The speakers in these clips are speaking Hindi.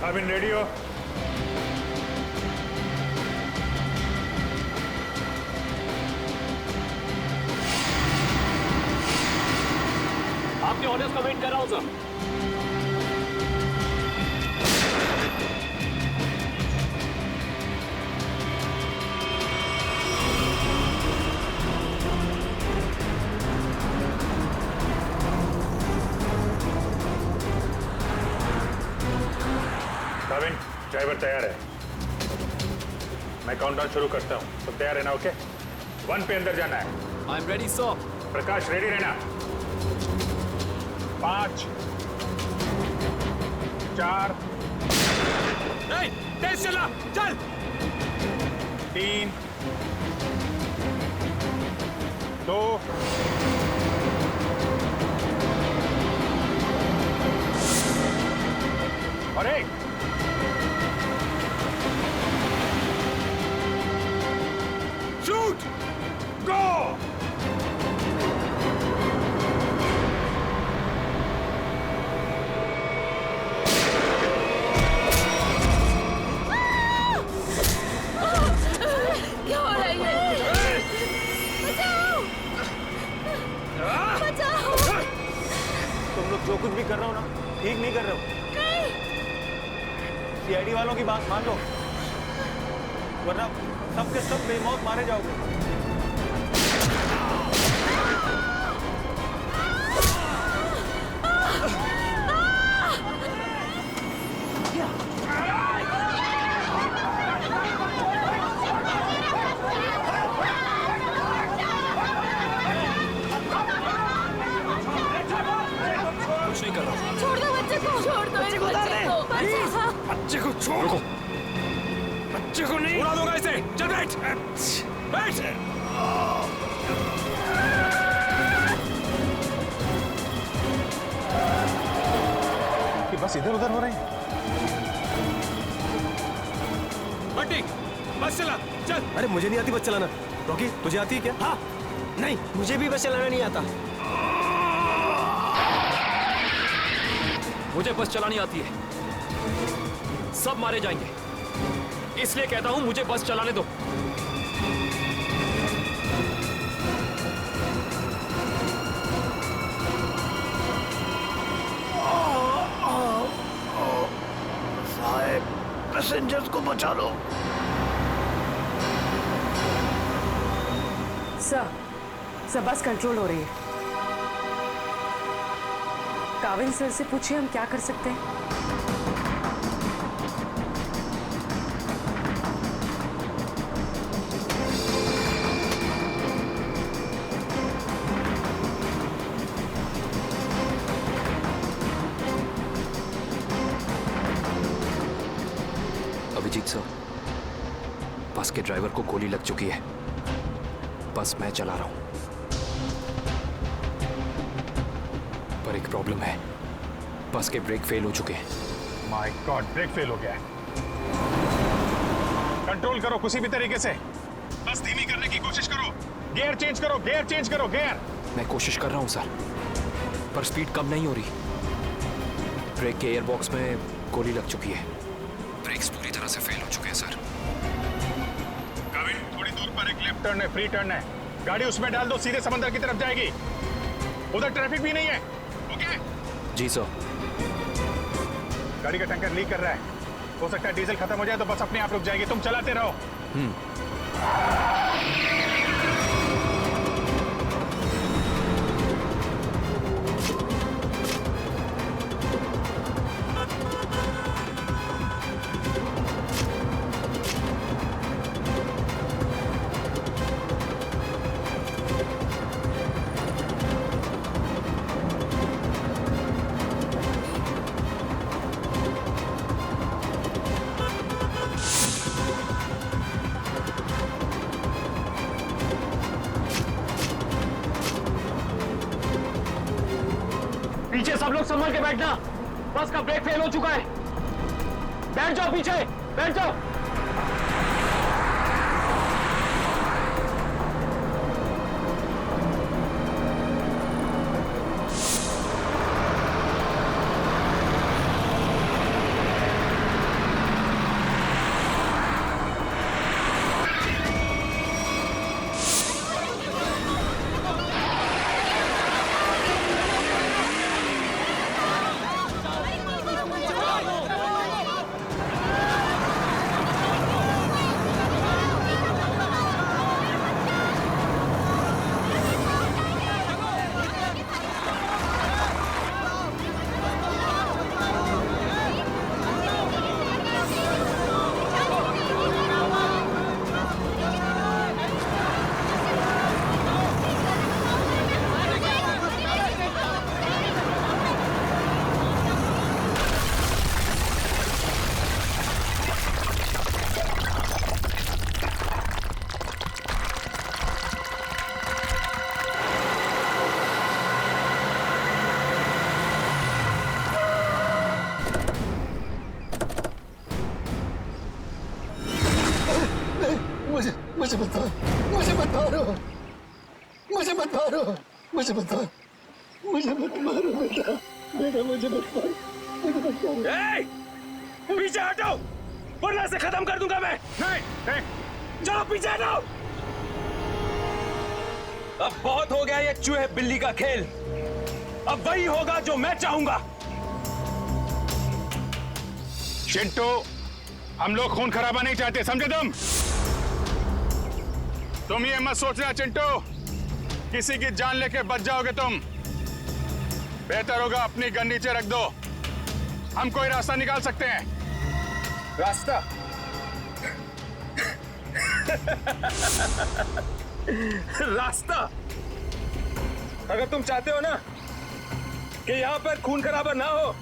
काबिन रेडी हो? आपके ऑर्डर्स का वेट कर रहा हूं सर। काबिन ड्राइवर तैयार है। मैं काउंटडाउन शुरू करता हूँ, तो तैयार रहना। ओके 1 पे अंदर जाना है। I am ready sir. Prakash ready रहना। 5 4 नहीं, तेज चला, चल। 3 2 और 1। शूट गो। क्या हो रहा है ये? बचाओ! बचाओ! तुम लोग जो कुछ भी कर रहे हो ना, ठीक नहीं कर रहे हो। नहीं! सीआईडी वालों की बात मान लो, वरना सब के सब बेमौत मारे जाओगे। कुछ नहीं कर रहा। छोड़ दो बच्चे को! छोड़ दो मेरे बच्चे को! बच्चे को छोड़ो। बच्चे को नहीं उड़ा दूंगा इसे। चल बैठ, बैठ। कि बस इधर उधर हो रहे हैं। बंटी, बस चला, चल। अरे मुझे नहीं आती बस चलाना। रॉकी तुझे आती है क्या? हाँ। नहीं, मुझे भी बस चलाना नहीं आता। मुझे बस चलानी आती है। सब मारे जाएंगे, इसलिए कहता हूं मुझे बस चलाने दो। साहब, पैसेंजर्स को बचा लो। सर बस कंट्रोल हो रही है। काविन सर से पूछिए हम क्या कर सकते हैं। अभिजीत सर, बस के ड्राइवर को गोली लग चुकी है। बस मैं चला रहा हूं, पर एक प्रॉब्लम है। बस के ब्रेक फेल हो चुके हैं। माय गॉड, ब्रेक फेल हो गया है। कंट्रोल करो किसी भी तरीके से। बस धीमी करने की कोशिश करो। गियर चेंज करो, गियर चेंज करो, गियर। मैं कोशिश कर रहा हूं सर, पर स्पीड कम नहीं हो रही। ब्रेक के एयरबॉक्स में गोली लग चुकी है। ब्रेक्स पूरी तरह से फेल हो चुके हैं सर। काविन, थोड़ी दूर पर एक लेफ्ट टर्न है, फ्री टर्न है। गाड़ी उसमें डाल दो, सीधे समंदर की तरफ जाएगी। उधर ट्रैफिक भी नहीं है। ओके? जी सर। गाड़ी का टैंकर लीक कर रहा है। हो सकता है डीजल खत्म हो जाए तो बस अपने आप रुक जाएगी। तुम चलाते रहो। पीछे सब लोग संभल के बैठना। बस का ब्रेक फेल हो चुका है। बैठ जाओ पीछे, बैठ जाओ। मुझे मत मारो, मुझे मत मारो, मुझे मत मारो, मुझे मत मारो, मुझे मत मारो बेटा, बेटा मुझे मत मारो, मुझे मत मारो। पीछे हटो, वरना से खत्म कर दूंगा मैं। नहीं, चलो पीछे हटो। अब बहुत हो गया ये चूहे बिल्ली का खेल। अब वही होगा जो मैं चाहूंगा। चिंटू, हम लोग खून खराबा नहीं चाहते, समझे तुम ये मत सोचना चिंटू, किसी की जान लेके बच जाओगे तुम। बेहतर होगा अपनी गन नीचे रख दो, हम कोई रास्ता निकाल सकते हैं। रास्ता? रास्ता? अगर तुम चाहते हो ना कि यहां पर खून खराबा ना हो,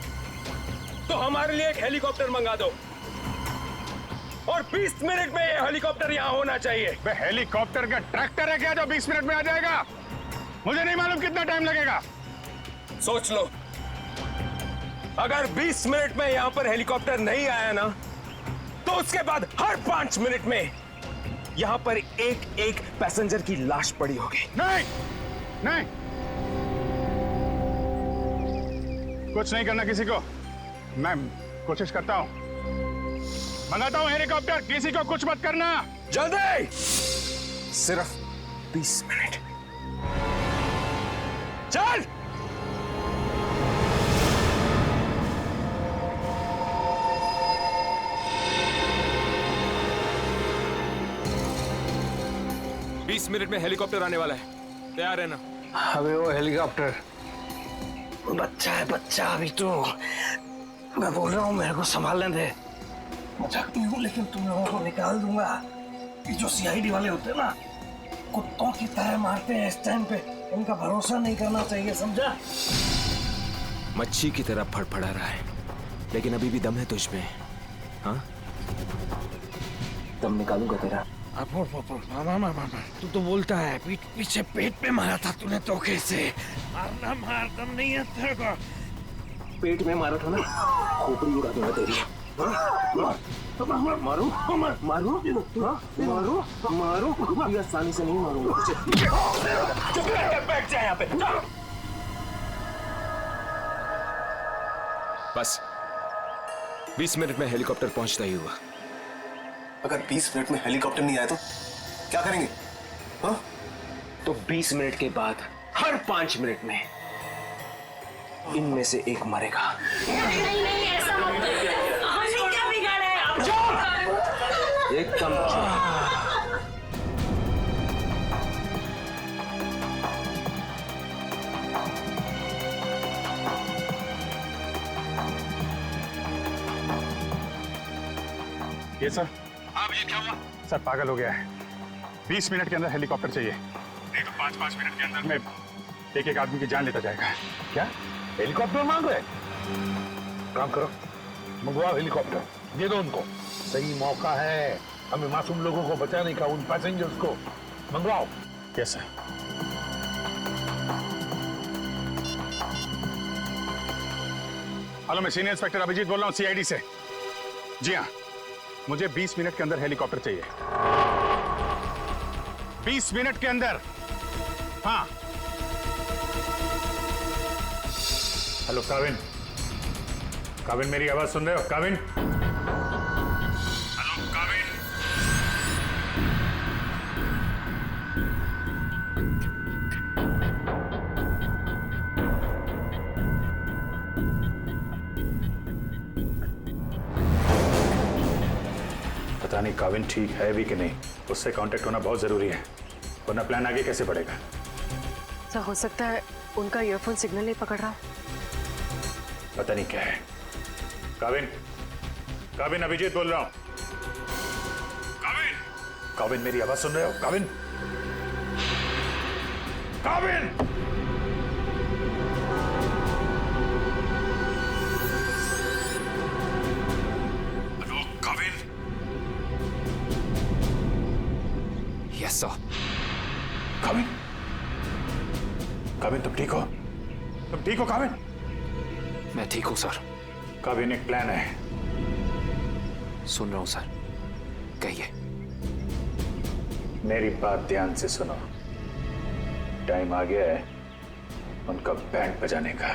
तो हमारे लिए एक हेलीकॉप्टर मंगा दो, और 20 मिनट में ये हेलीकॉप्टर यहां होना चाहिए। बे हेलीकॉप्टर का ट्रैक्टर है क्या जो 20 मिनट में आ जाएगा? मुझे नहीं मालूम कितना टाइम लगेगा। सोच लो, अगर 20 मिनट में यहां पर हेलीकॉप्टर नहीं आया ना, तो उसके बाद हर 5 मिनट में यहां पर एक एक पैसेंजर की लाश पड़ी होगी। नहीं, नहीं, कुछ नहीं करना किसी को। मैं कोशिश करता हूं, मंगाता हूं हेलीकॉप्टर, किसी को कुछ मत करना। जल्दी, सिर्फ 20 मिनट। चल। बीस मिनट में हेलीकॉप्टर आने वाला है, तैयार है ना? अबे वो हेलीकॉप्टर बच्चा है, बच्चा अभी तो। मैं बोल रहा हूँ मेरे को संभालने दे। मजाक नहीं हूँ, लेकिन तुम लोगों को निकाल दूंगा। ये जो सीआईडी वाले होते हैं ना, कुत्तों की तरह मारते हैं इस टाइम पे, इनका भरोसा नहीं करना चाहिए, समझा? मच्छी की तरह फड़फड़ा रहा है, लेकिन अभी भी दम है तुझ में। हाँ, दम निकालूंगा तेरा। तू तो बोलता है पीछे पेट पे मारा था तूने धोखे से। मारना मार, दम नहीं है तेरे को। पेट में मारा था ना, खोपड़ी उड़ा दूंगा तेरी। मारू मारू मारू मारू, ये आसानी से नहीं मारूंगा तुझे। बैठ जा यहाँ पे। बस 20 मिनट में हेलीकॉप्टर पहुंचता ही हुआ। अगर 20 मिनट में हेलीकॉप्टर नहीं आया तो क्या करेंगे? हाँ? तो 20 मिनट के बाद हर 5 मिनट में इनमें से एक मरेगा। नहीं ऐसा मत करो। हमने क्या बिगाड़ा है? आप एकदम ये सर। हाँ भैया, क्या हुआ? सर पागल हो गया है, 20 मिनट के अंदर हेलीकॉप्टर चाहिए, नहीं तो 5-5 मिनट के अंदर में एक आदमी की जान लेता जाएगा। क्या हेलीकॉप्टर मांग रहे? काम करो, मंगवाओ हेलीकॉप्टर, दे दो उनको। सही मौका है हमें मासूम लोगों को बचाने का, उन पैसेंजर्स को। मंगवाओ। Yes sir. हेलो, मैं सीनियर इंस्पेक्टर अभिजीत बोल रहा हूँ सीआईडी से। जी हाँ, मुझे 20 मिनट के अंदर हेलीकॉप्टर चाहिए। 20 मिनट के अंदर। हाँ। हेलो काविन, काविन मेरी आवाज सुन रहे हो? काविन, हेलो काविन। पता नहीं काविन ठीक है भी कि नहीं, उससे कांटेक्ट होना बहुत जरूरी है, वरना प्लान आगे कैसे बढ़ेगा। सर हो सकता है उनका ईयरफोन सिग्नल नहीं पकड़ रहा। पता नहीं क्या है। काविन, काविन अभिजीत बोल रहा हूं। काविन, काविन मेरी आवाज सुन रहे हो? Kavin, Kavin. Hello Kavin. Yes sir. Kavin, Kavin तुम ठीक हो? तुम ठीक हो काविन? मैं ठीक हूं सर। काविन एक प्लान है। सुन रहा हूं सर, कहिए। मेरी बात ध्यान से सुनो। टाइम आ गया है उनका बैंड बजाने का।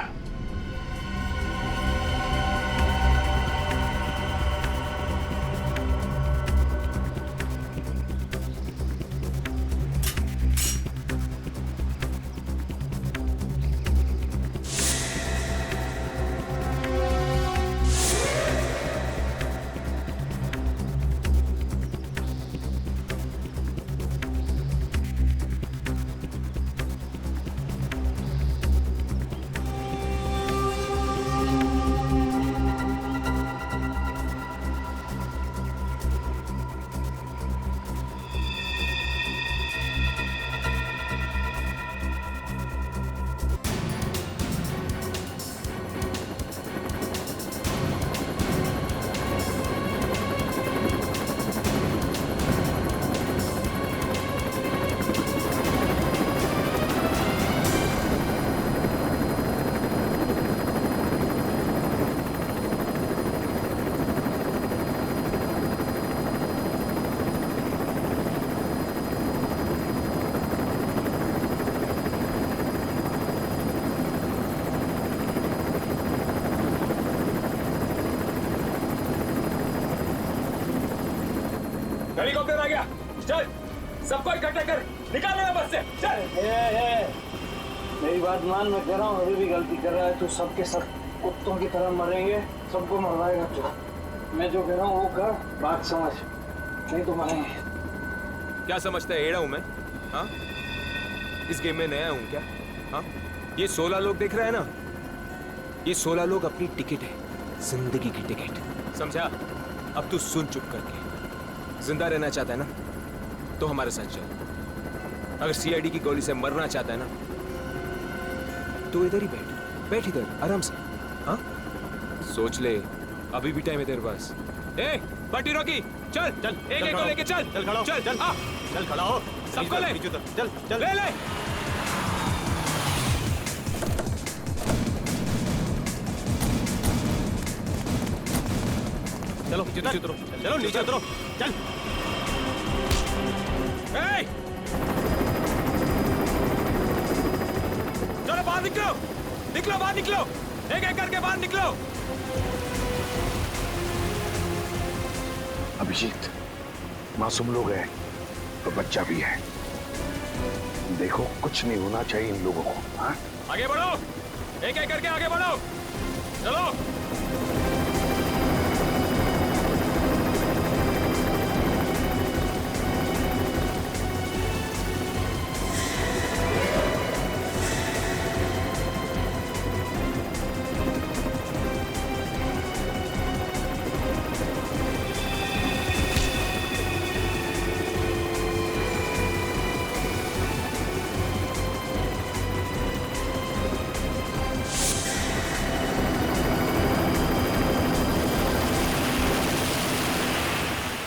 हेलीकॉप्टर आ गया, चल सबको इकट्ठा कर, निकाल ले बस से, चल। मेरी बात मान, मैं कह रहा हूँ अभी भी गलती कर रहा है तू। सबके सब कुत्तों की तरह मरेंगे, सबको मरवाएगा तू। मैं जो कह रहा हूँ वो कर, बात समझ, नहीं तो मरेंगे। क्या समझता है, एड़ा हूं मैं? हाँ, इस गेम में नया हूं क्या? हाँ, ये 16 लोग देख रहे हैं ना, ये 16 लोग अपनी टिकट है, जिंदगी की टिकट, समझा? अब तू सुन चुप करके। जिंदा रहना चाहता है ना, तो हमारे साथ चल। अगर सीआईडी की गोली से मरना चाहता है ना, तो इधर ही बैठ इधर आराम से। हाँ, सोच ले, अभी भी टाइम है तेरे पास। ए, पार्टी रॉकी, चल चल, एक को लेके चल, चल खड़ा हो, चल चल हाँ, चल खड़ा हो, सबको ले, चल चल ले ले। चलो नीचे उतरो, चलो नीचे उतरो, चल। चलो बाहर निकलो, निकलो बाहर निकलो, एक एक करके बाहर निकलो। अभिजीत, मासूम लोग हैं तो बच्चा भी है। देखो कुछ नहीं होना चाहिए इन लोगों को। हाँ, आगे बढ़ो, एक एक करके आगे बढ़ो, चलो।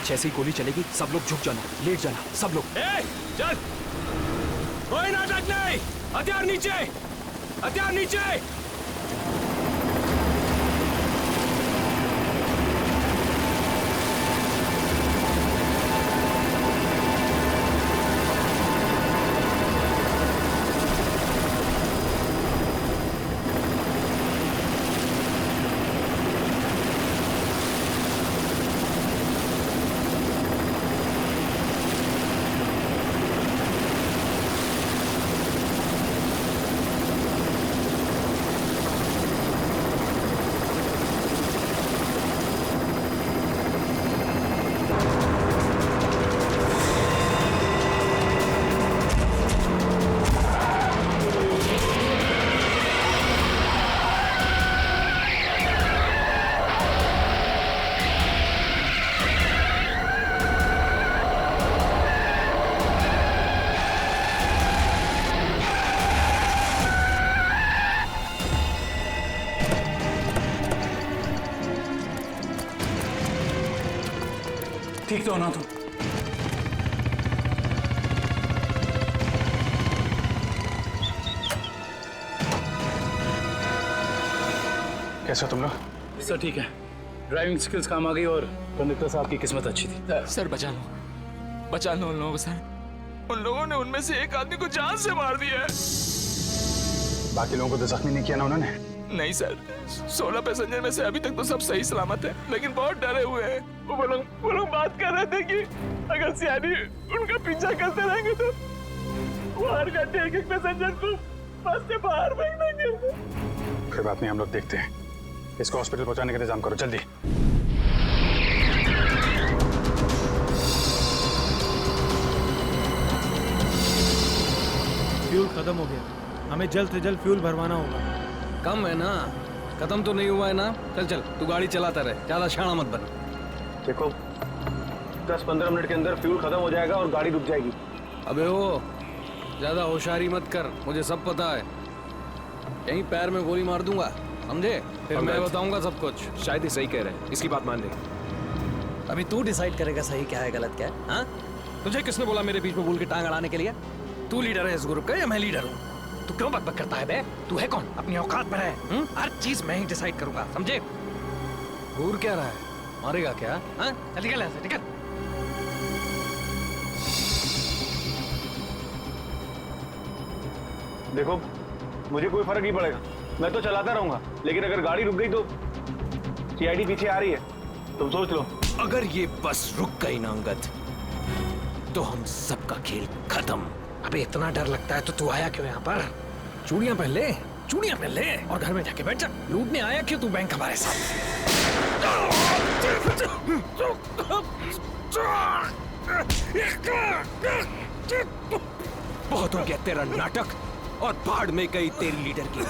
जैसे ही गोली चलेगी सब लोग झुक जाना, लेट जाना, सब लोग। चल, कोई नाटक नहीं, हथियार नीचे, हथियार नीचे। ठीक तो हो ना तुम? कैसा तुम लोग? सर ठीक है, ड्राइविंग स्किल्स काम आ गई और कंडक्टर साहब की किस्मत अच्छी थी। सर बचा लो उन लोगों को सर, उन लोगों ने उनमें से एक आदमी को जान से मार दिया है। बाकी लोगों को तो जख्मी नहीं किया ना उन्होंने? नहीं सर, 16 पैसेंजर में से अभी तक तो सब सही सलामत है, लेकिन बहुत डरे हुए हैं। वो लोग बात कर रहे थे कि अगर सियानी उनका पीछा करते रहेंगे तो वो हर घंटे एक पैसेंजर को बस से बाहर फेंक देंगे। कोई बात नहीं, हम लोग देखते हैं। इसको हॉस्पिटल पहुंचाने का इंतजाम करो जल्दी। फ्यूल खत्म हो गया, हमें जल्द से जल्द फ्यूल भरवाना होगा। कम है ना, खत्म तो नहीं हुआ है ना। चल चल, तू गाड़ी चलाता रहे, ज्यादा शाना मत बन। देखो 10-15 मिनट के अंदर फ्यूल खत्म हो जाएगा और गाड़ी रुक जाएगी। अबे ओ, ज्यादा होशियारी मत कर, मुझे सब पता है। यहीं पैर में गोली मार दूंगा, समझे? फिर मैं बताऊंगा सब कुछ। शायद ही सही कह रहे हैं, इसकी बात मान ले। अभी तू डिसाइड करेगा सही क्या है गलत क्या है। हाँ, तुझे किसने बोला मेरे बीच में बोल के टांग अड़ाने के लिए? तू लीडर है इस ग्रुप का या मैं लीडर हूँ? तू क्यों बकबक करता है बे? तू है कौन? अपनी औकात पर है। हर चीज मैं ही डिसाइड करूंगा, समझे? घूर क्या रहा है? मारेगा क्या? हाँ, चल निकल ऐसे, निकल। देखो मुझे कोई फर्क नहीं पड़ेगा, मैं तो चलाता रहूंगा, लेकिन अगर गाड़ी रुक गई तो सीआईडी पीछे आ रही है, तुम सोच लो। अगर ये बस रुक गई ना अंगद, तो हम सबका खेल खत्म। अबे इतना डर लगता है तो तू आया क्यों यहाँ पर? चूड़ियां पहन ले, चूड़ियां पहन ले और घर में जाके बैठ जा। लूटने आया क्यों तू बैंक हमारे साथ? बहुत हो गया तेरा नाटक और भाड़ में गई तेरी लीडर की।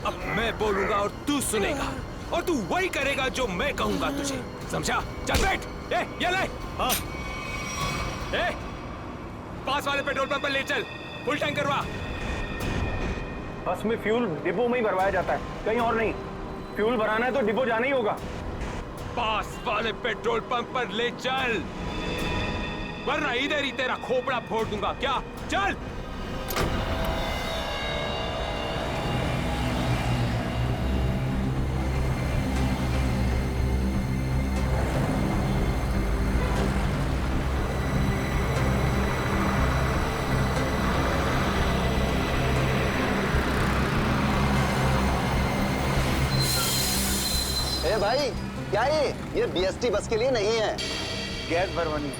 अब मैं बोलूंगा और तू सुनेगा और तू वही करेगा जो मैं कहूंगा तुझे, समझा? चल बैठ। ये ले। हाँ। पास वाले पेट्रोल पंप पर ले चल, फुल टैंक करवा। बस में फ्यूल डिपो में ही भरवाया जाता है, कहीं और नहीं। फ्यूल भराना है तो डिपो जाना ही होगा। पास वाले पेट्रोल पंप पर ले चल, वरना इधर ही तेरा खोपड़ा फोड़ दूंगा। क्या? चल। ए भाई, क्या ये बीएसटी बस के लिए नहीं है। गैस भरवानी।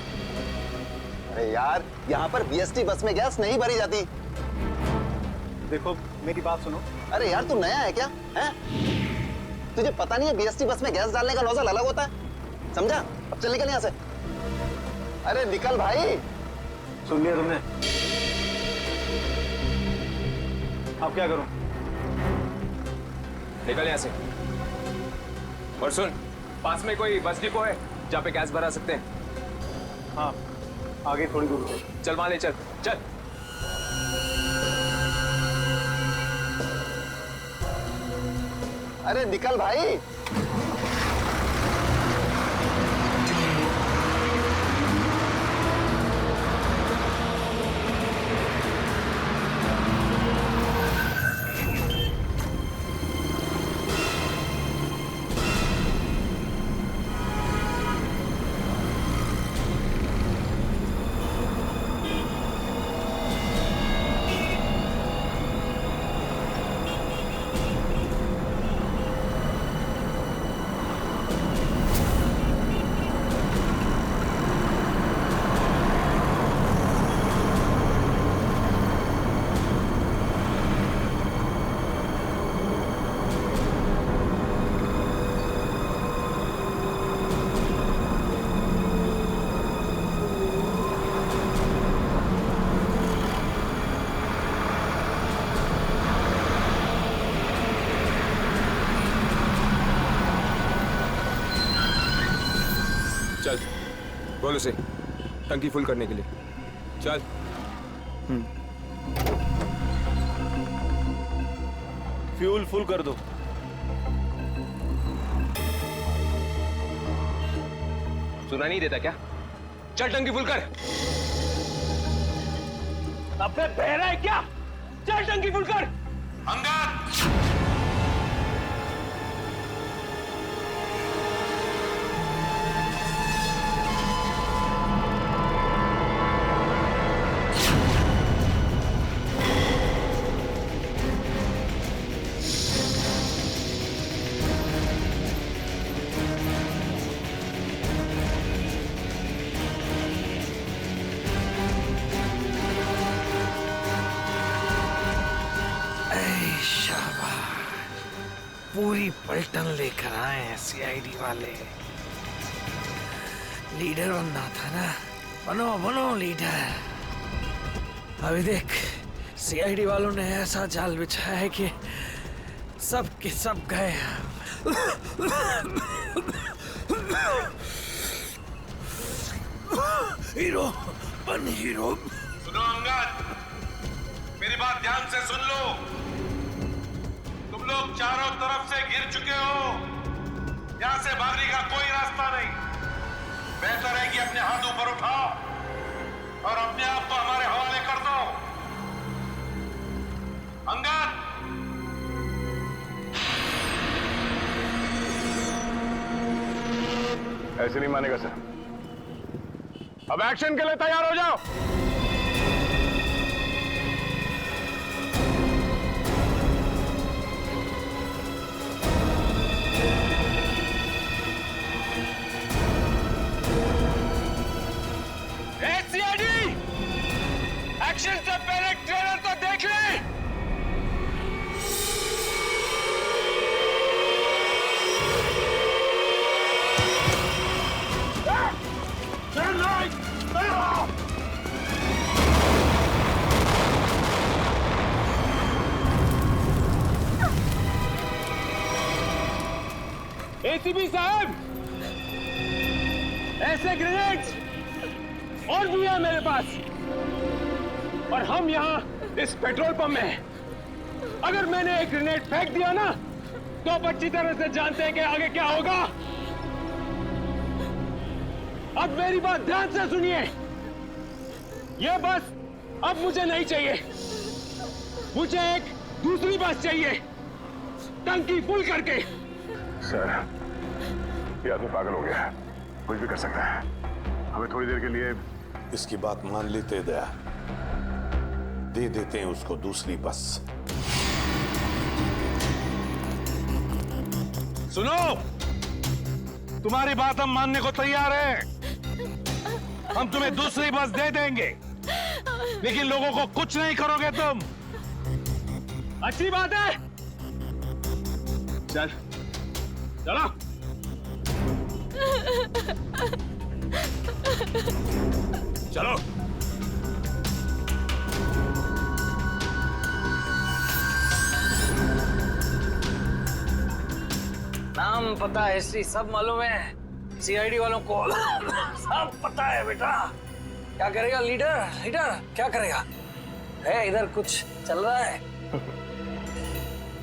अरे यार, यहाँ पर बीएसटी बस में गैस नहीं भरी जाती। देखो मेरी बात सुनो। अरे यार, तू नया है क्या? हैं? तुझे पता नहीं है बीएसटी बस में गैस डालने का नोजल अलग होता है, समझा? अब चल निकल यहाँ से। अरे निकल भाई। सुन लिया तुमने? अब क्या करूं? निकल यहाँ से। और सुन, पास में कोई बस डिपो है जहाँ पे गैस भरा सकते हैं? हाँ, आगे थोड़ी दूर पे। चल वहां ले चल, चल। अरे निकल भाई। चल, बोल उसे टंकी फुल करने के लिए। चल। फ्यूल फुल कर दो। सुना नहीं देता क्या? चल टंकी फुल कर। अबे बहरा है क्या? चल टंकी फुल कर। अंगद! पूरी पलटन लेकर आए हैं सीआईडी वाले। लीडर बनना था ना, बनो बनो लीडर। अभी देख सीआईडी वालों ने ऐसा जाल बिछाया है कि सब के सब गए। हीरो बन हीरो। सुनो अंगद, मेरी बात ध्यान से सुन लो। तुम लोग चारों तरफ से घिर चुके हो, यहां से भागने का कोई रास्ता नहीं। बेहतर है कि अपने हाथ ऊपर उठाओ और अपने आप को हमारे हवाले कर दो। अंगद, ऐसे नहीं मानेगा सर। अब एक्शन के लिए तैयार हो जाओ। सीआईडी, एक्शन से पहले ट्रेलर तो देख ले। एसीपी साहब, ऐसे ग्रेनेड्स और भी है मेरे पास, और हम यहाँ इस पेट्रोल पंप में हैं। अगर मैंने एक ग्रेनेड फेंक दिया ना, तो आप अच्छी तरह से जानते हैं कि आगे क्या होगा। अब मेरी बात ध्यान से सुनिए। ये बस अब मुझे नहीं चाहिए, मुझे एक दूसरी बस चाहिए, टंकी फुल करके। सर, ये आदमी पागल हो गया है, कुछ भी कर सकता है। हमें थोड़ी देर के लिए इसकी बात मान लेते दया, दे देते हैं उसको दूसरी बस। सुनो, तुम्हारी बात हम मानने को तैयार हैं। हम तुम्हें दूसरी बस दे देंगे, लेकिन लोगों को कुछ नहीं करोगे तुम। अच्छी बात है, चल चलो। चलो। नाम पता हिस्ट्री सब मालूम है सीआईडी वालों को। सब पता है बेटा। क्या करेगा लीडर? लीडर क्या करेगा? है इधर कुछ चल रहा है?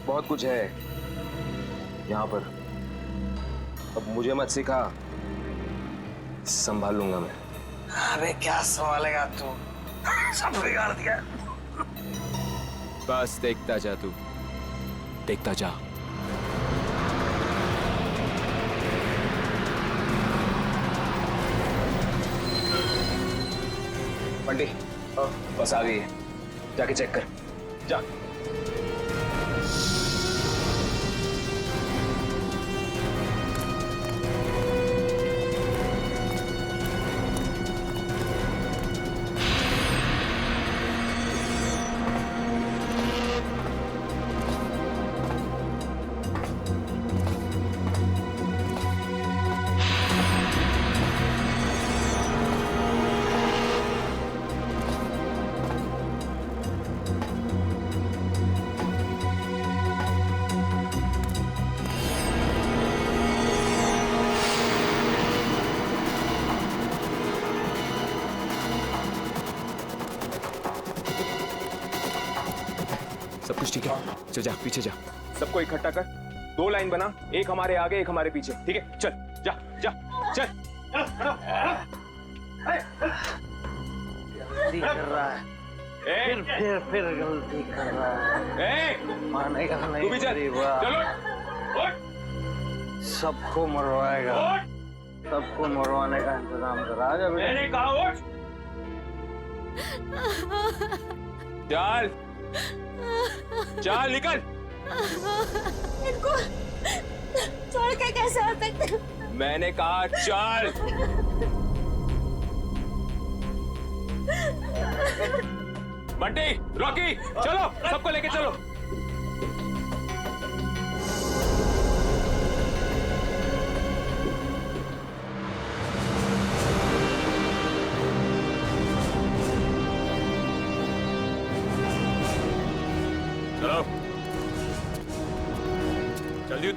बहुत कुछ है यहाँ पर। अब मुझे मत सिखा, संभाल लूंगा मैं। अबे क्या संभालेगा तू? सब बिगाड़ दिया। बस देखता जा तू, देखता जा। बंटी, बस आ गई है, जाके चेक कर। जा। सब कुछ ठीक है? चल जा, पीछे जा। सबको इकट्ठा कर, 2 लाइन बना, एक हमारे आगे एक हमारे पीछे, ठीक है? चल जा जा चल। गलती कर रहा है, फिर गलती कर रहा है। मानेगा नहीं। तू भी चल। चलो। सबको मरवाएगा, सबको मरवाने का इंतजाम करा। आजा बेटा। मैंने कहा उठ। चल चल निकल। इनको छोड़ के कैसे आ सकते? मैंने कहा चल। बंटी, रॉकी, चलो सबको लेके चलो।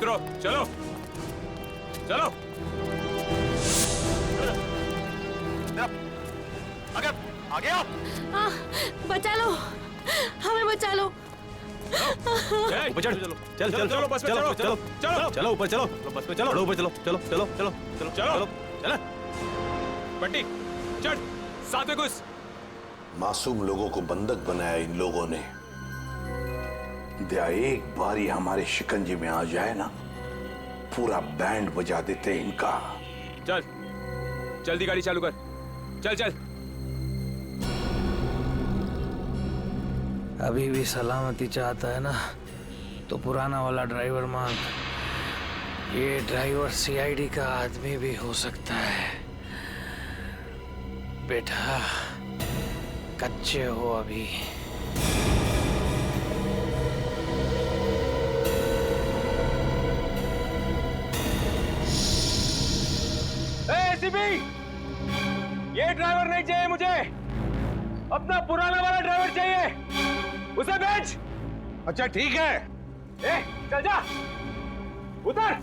उतरो, चलो चलो। आगे आओ। बचा लो, हमें बचा लो। ऊपर चढ़, चल चल चलो, बस में चलो, चलो चलो चलो, ऊपर चलो, बस में चलो, ऊपर चलो, चलो चलो चलो चलो चलो चलो। बंटी चढ़, साथ में घुस। मासूम लोगों को बंधक बनाया इन लोगों ने। दया एक बार ही हमारे शिकंजे में आ जाए ना, पूरा बैंड बजा देते इनका। चल जल्दी गाड़ी चालू कर, चल चल। अभी भी सलामती चाहता है ना तो पुराना वाला ड्राइवर मांग। ये ड्राइवर सीआईडी का आदमी भी हो सकता है। बेटा कच्चे हो अभी। एसीपी, ये ड्राइवर नहीं चाहिए मुझे, अपना पुराना वाला ड्राइवर चाहिए। उसे भेज। अच्छा ठीक है। ए, चल जा, उतर।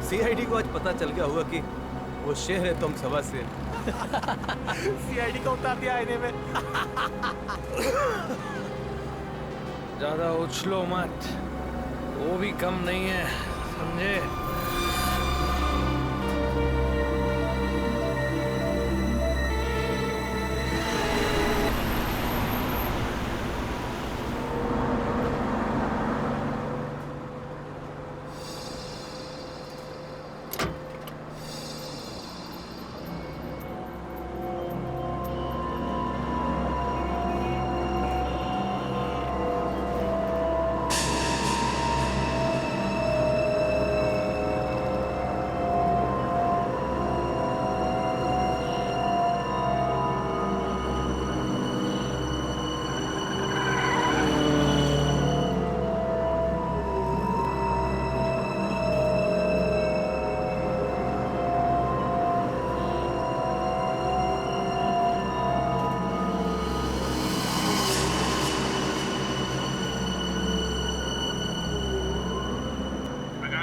सीआईडी को आज पता चल गया होगा कि वो शेर है तुम सवा से। सीआईडी को उतार दिया आईने में। ज्यादा उछलो मत, वो भी कम नहीं है, समझे?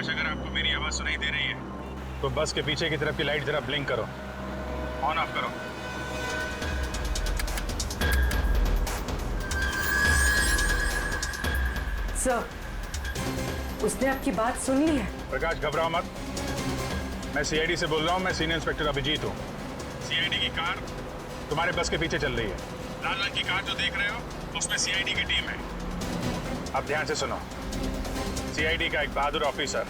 अगर आपको मेरी आवाज सुनाई दे रही है तो बस के पीछे की तरफ की लाइट जरा ब्लिंक करो, ऑन ऑफ करो। सर, उसने आपकी बात सुन ली है। प्रकाश घबराओ मत, मैं सीआईडी से बोल रहा हूँ। मैं सीनियर इंस्पेक्टर अभिजीत हूँ। सीआईडी की कार तुम्हारे बस के पीछे चल रही है। लाल रंग की कार जो देख रहे हो उसमें सीआईडी की टीम है। अब ध्यान से सुनो, सीआईडी का एक बहादुर ऑफिसर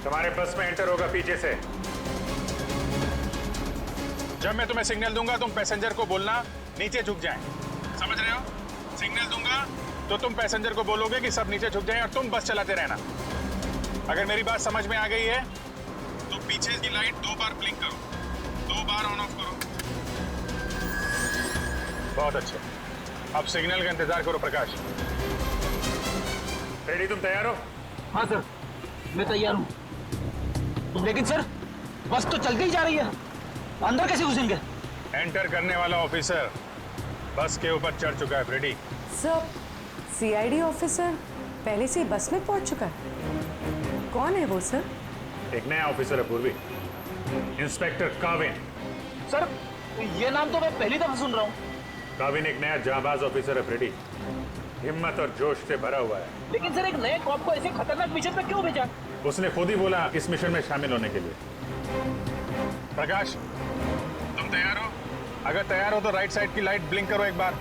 तुम्हारे बस में एंटर होगा पीछे से। जब मैं तुम्हें सिग्नल दूंगा तुम पैसेंजर को बोलना नीचे झुक जाएं। समझ रहे हो? सिग्नल दूंगा तो तुम पैसेंजर को बोलोगे कि सब नीचे झुक जाएं और तुम बस चलाते रहना। अगर मेरी बात समझ में आ गई है तो पीछे की लाइट 2 बार ब्लिंक करो, 2 बार ऑन ऑफ करो। बहुत अच्छे, अब सिग्नल का इंतजार करो। प्रकाश रेडी, तुम तैयार हो? हाँ सर, मैं तैयार हूँ। लेकिन सर, बस तो चल के ही जा रही है, अंदर कैसे घुसेंगे? एंटर करने वाला ऑफिसर बस के ऊपर चढ़ चुका है। रेडी? सर, सीआईडी ऑफिसर पहले से ही बस में पहुंच चुका है। कौन है वो सर? एक नया ऑफिसर है पूर्वी, इंस्पेक्टर काविन। सर, ये नाम तो मैं पहली दफा सुन रहा हूँ। काविन एक नया जाबाज ऑफिसर है। रेडी? हिम्मत और जोश से भरा हुआ है। लेकिन सर एक नए कॉप को ऐसे खतरनाक मिशन पे क्यों भेजा? उसने खुद ही बोला इस मिशन में शामिल होने के लिए। प्रकाश, तुम तैयार हो? अगर तैयार हो तो राइट साइड की लाइट ब्लिंक करो एक बार।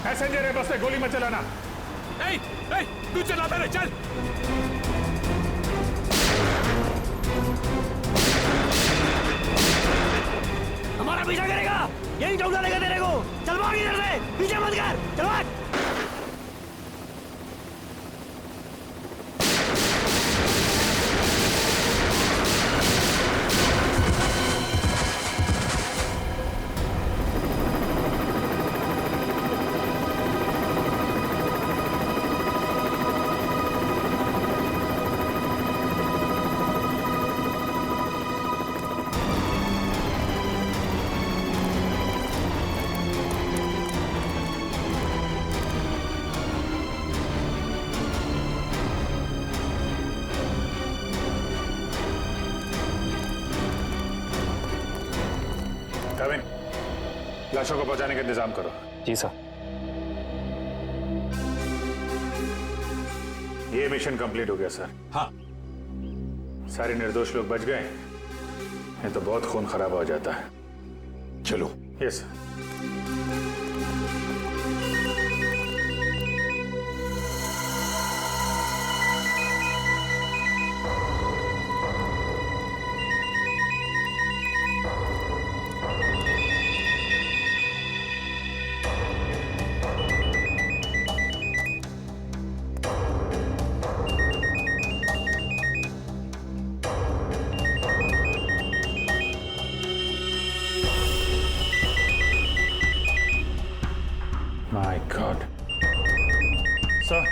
पैसेंजर है, बस में गोली मत चलाना। नहीं, नहीं, तू चलाता रहे, चल। हमारा पीछा करेगा, यही ठोका लेगा तेरे को। चल भाग इधर से, पीछे मत कर, चल भाग। कविन, लाशों को पहुंचाने का इंतजाम करो। जी सर। ये मिशन कंप्लीट हो गया सर। हाँ। सारे निर्दोष लोग बच गए, नहीं तो बहुत खून खराब हो जाता है। चलो। Yes sir. My God. Sir.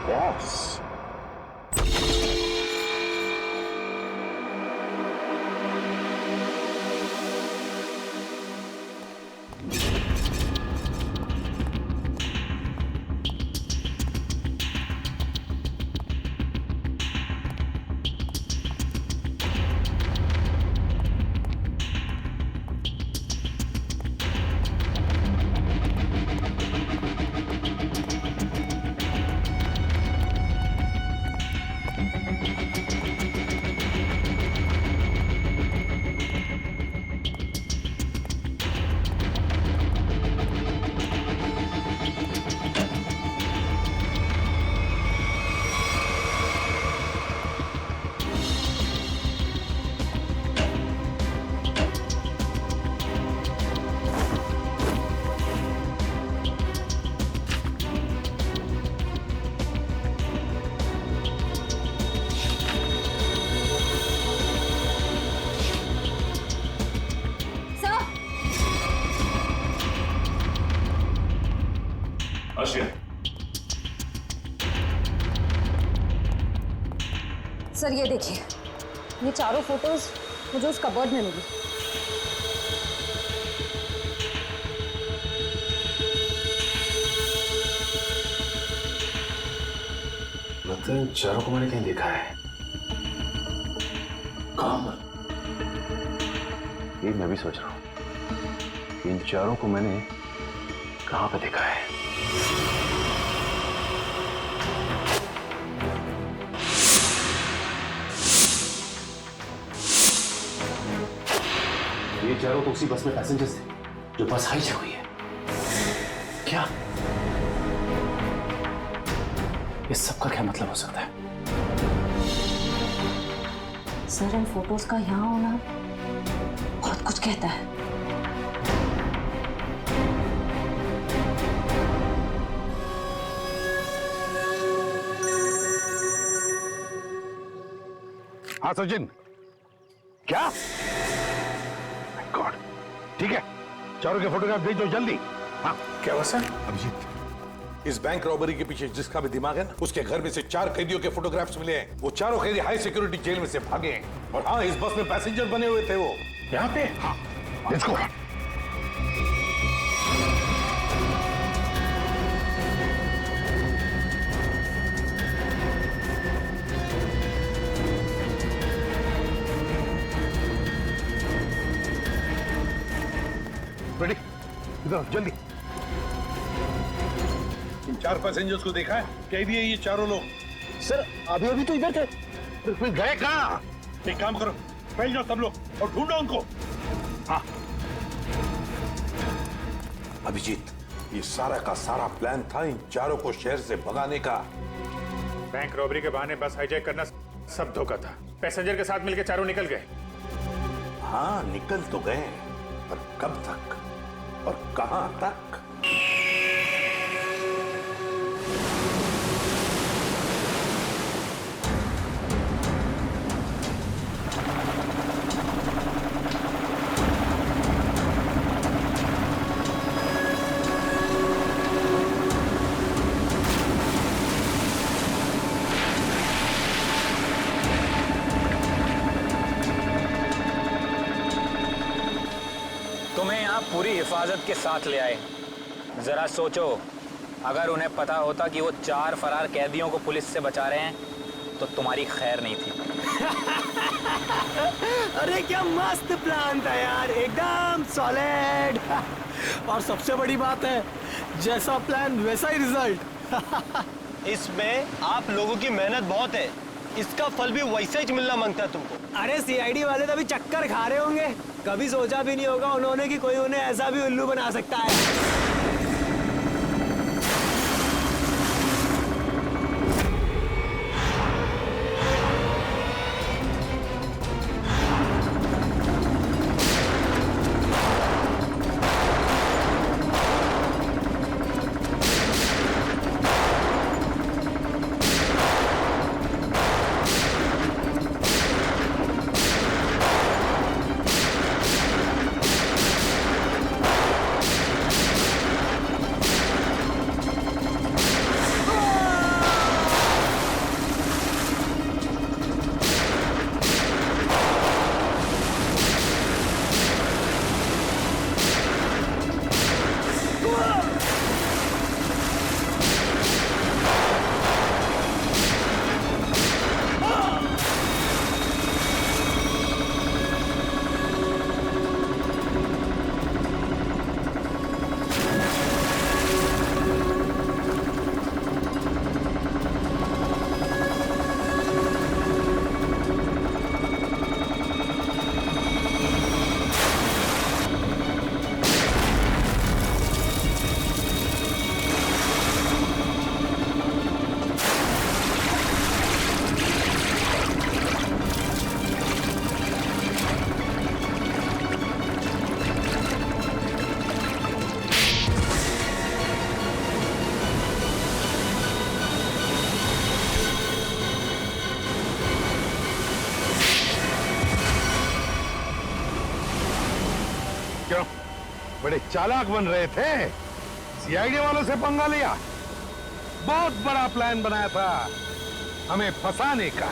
Boss. Sir ये देखिए, ये चारों फोटोज मुझे उस कबर्ड में मिली। मतलब इन चारों को मैंने कहीं देखा है। कहाँ? ये मैं भी सोच रहा हूँ कि इन चारों को मैंने कहाँ पे देखा है। ये चारों तो उसी बस में पैसेंजर्स थे जो बस हाईजैक हुई है। क्या इस सब का क्या मतलब हो सकता है? सर इन फोटोज का यहाँ होना बहुत कुछ कहता है। हाँ सचिन, क्या? गॉड, ठीक है, चारों के फोटोग्राफ भेजो जल्दी। हाँ क्या हुआ सर? अभिजीत, इस बैंक रॉबरी के पीछे जिसका भी दिमाग है ना, उसके घर में से 4 कैदियों के फोटोग्राफ्स मिले हैं। वो चारों कैदी हाई सिक्योरिटी जेल में से भागे हैं। और हाँ, इस बस में पैसेंजर बने हुए थे वो। यहाँ पे? हाँ, लेट्स गो। रेडी, इधर जल्दी। इन 4 पैसेंजर्स को देखा है? कैदी है ये चारों लोग। सर अभी अभी तो इधर थे। फिर गए कहाँ? एक काम करो, फैल जाओ सब लोग और ढूंढो उनको। हाँ। अभिजीत, ये सारा का सारा प्लान था इन चारों को शहर से भगाने का। बैंक रॉबरी के बहाने बस हाईजैक करना सब धोखा था। पैसेंजर के साथ मिलकर चारों निकल गए। हाँ, निकल तो गए, पर कब तक और कहां तक? तुम्हें यहाँ पूरी हिफाजत के साथ ले आए। जरा सोचो, अगर उन्हें पता होता कि वो 4 फरार कैदियों को पुलिस से बचा रहे हैं तो तुम्हारी खैर नहीं थी। अरे क्या मस्त प्लान था यार, एकदम सॉलिड। और सबसे बड़ी बात है, जैसा प्लान वैसा ही रिजल्ट। इसमें आप लोगों की मेहनत बहुत है, इसका फल भी वैसा ही मिलना मांगता है तुमको। अरे सीआईडी वाले तो अभी चक्कर खा रहे होंगे। कभी सोचा भी नहीं होगा उन्होंने कि कोई उन्हें ऐसा भी उल्लू बना सकता है। बड़े चालाक बन रहे थे, सीआईडी वालों से पंगा लिया। बहुत बड़ा प्लान बनाया था हमें फंसाने का,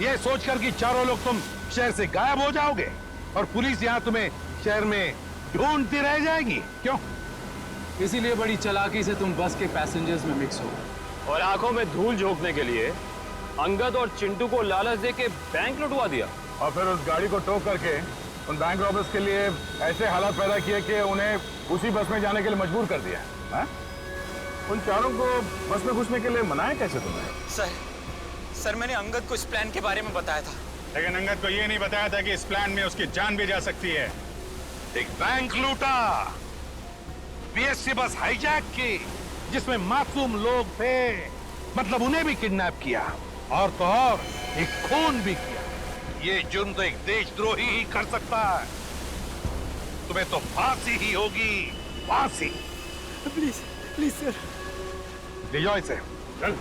ये सोचकर कि चारों लोग तुम शहर से गायब हो जाओगे और पुलिस यहाँ तुम्हें शहर में ढूंढती रह जाएगी। क्यों? इसीलिए बड़ी चालाकी से तुम बस के पैसेंजर्स में मिक्स हो और आंखों में धूल झोंकने के लिए अंगद और चिंटू को लालच दे के बैंक लुटवा दिया और फिर उस गाड़ी को टो करके उन बैंक रॉबर्स के लिए ऐसे हालात पैदा किए कि उन्हें उसी बस में जाने के लिए मजबूर कर दिया। हा? उन चारों को बस में घुसने के लिए मनाया कैसे तुमने? सर मैंने अंगद को इस प्लान के बारे में बताया था। लेकिन अंगद को ये नहीं बताया था कि इस प्लान में उसकी जान भी जा सकती है। एक बैंक लूटा, बीएससी बस हाईजैक की जिसमें मासूम लोग थे, मतलब उन्हें भी किडनैप किया और तो और एक खून भी किया। ये जुर्म तो एक देशद्रोही ही कर सकता है। तुम्हें तो फांसी ही होगी, फांसी। प्लीज प्लीज सर, ले जाओ इसे, चल।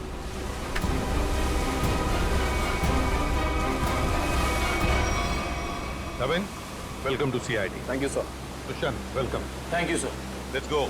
Naveen, welcome to CID. Thank you sir. Dushyant, welcome. Thank you sir. Let's go.